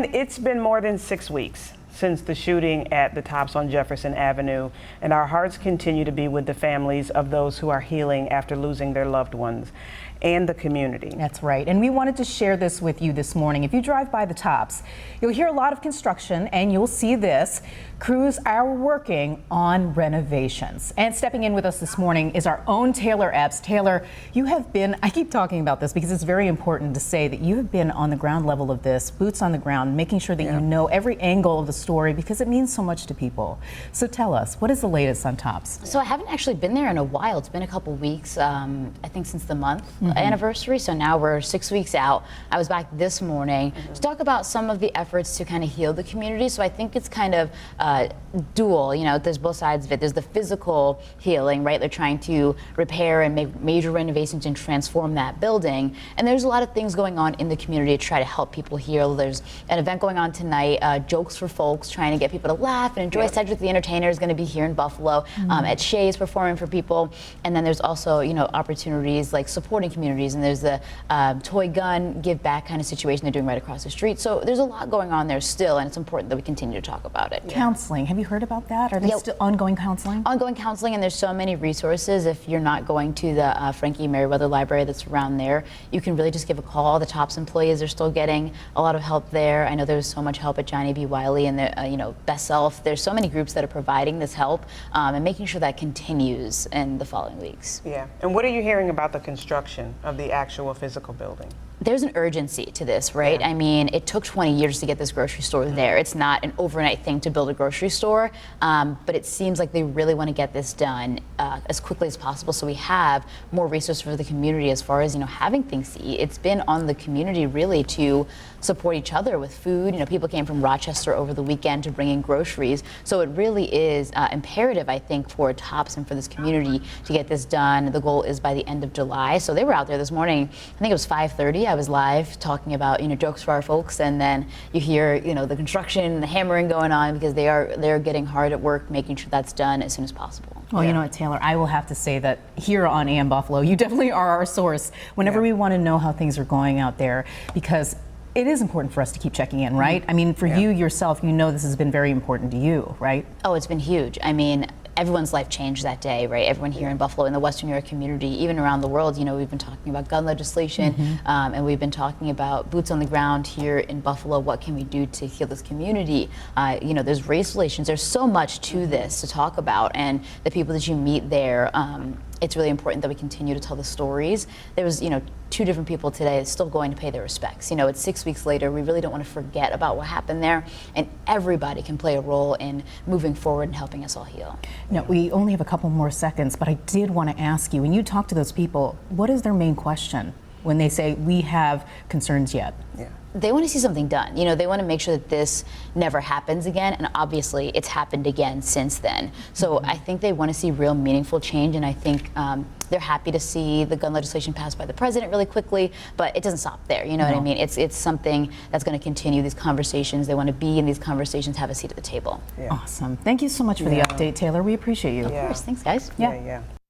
And it's been more than 6 weeks since the shooting at the Tops on Jefferson Avenue, and our hearts continue to be with the families of those who are healing after losing their loved ones and the community. That's right, and we wanted to share this with you this morning. If you drive by the Tops, you'll hear a lot of construction and you'll see this. Crews are working on renovations. And stepping in with us this morning is our own Taylor Epps. Taylor, you have been, I keep talking about this because it's very important to say that you have been on the ground level of this, boots on the ground, making sure that you know every angle of the story because it means so much to people. So tell us, what is the latest on Tops? So I haven't actually been there in a while. It's been a couple weeks, I think since the month anniversary. So now we're 6 weeks out. I was back this morning to talk about some of the efforts to kind of heal the community. So I think it's kind of dual, you know, there's both sides of it. There's the physical healing, right? They're trying to repair and make major renovations and transform that building. And there's a lot of things going on in the community to try to help people heal. There's an event going on tonight, Jokes for Folks, trying to get people to laugh and enjoy. Cedric the Entertainer is going to be here in Buffalo. At Shea's performing for people. And then there's also, you know, opportunities like supporting communities. And there's the toy gun give back kind of situation they're doing right across the street. So there's a lot going on there still, and it's important that we continue to talk about it. Counseling, have you heard about that? Are they still ongoing counseling? Ongoing counseling, and there's so many resources. If you're not going to the Frankie Merriweather Library that's around there, you can really just give a call. The Tops employees are still getting a lot of help there. I know there's so much help at Johnny B. Wiley and the you know, Best Self. There's so many groups that are providing this help and making sure that continues in the following weeks. Yeah, and what are you hearing about the construction of the actual physical building? There's an urgency to this, right? I mean, it took 20 years to get this grocery store there. It's not an overnight thing to build a grocery store, but it seems like they really want to get this done as quickly as possible so we have more resources for the community as far as, you know, having things to eat. It's been on the community really to support each other with food. You know, people came from Rochester over the weekend to bring in groceries. So it really is imperative, I think, for Tops and for this community to get this done. The goal is by the end of July. So they were out there this morning, I think it was 5:30. I was live talking about, you know, Jokes for our folks, and then you hear, you know, the construction, the hammering going on because they're getting hard at work making sure that's done as soon as possible. Well, you know what, Taylor, I will have to say that here on AM Buffalo, you definitely are our source whenever we want to know how things are going out there, because it is important for us to keep checking in, right? I mean, for you yourself, you know this has been very important to you, right? Oh, it's been huge. I mean, everyone's life changed that day, right? Everyone here in Buffalo, in the Western New York community, even around the world, you know, we've been talking about gun legislation, and we've been talking about boots on the ground here in Buffalo. What can we do to heal this community? You know, there's race relations. There's so much to this to talk about, and the people that you meet there, it's really important that we continue to tell the stories. There was, you know, 2 different people today still going to pay their respects. You know, it's 6 weeks later. We really don't want to forget about what happened there, and everybody can play a role in moving forward and helping us all heal. Now, we only have a couple more seconds, but I did want to ask you, when you talk to those people, what is their main question when they say, we have concerns yet? They want to see something done. You know, they want to make sure that this never happens again, and obviously it's happened again since then. So I think they want to see real meaningful change, and I think they're happy to see the gun legislation passed by the president really quickly, but it doesn't stop there, you know what I mean? It's something that's going to continue these conversations. They want to be in these conversations, have a seat at the table. Awesome. Thank you so much for the update, Taylor. We appreciate you. Of course. Thanks, guys. Yeah.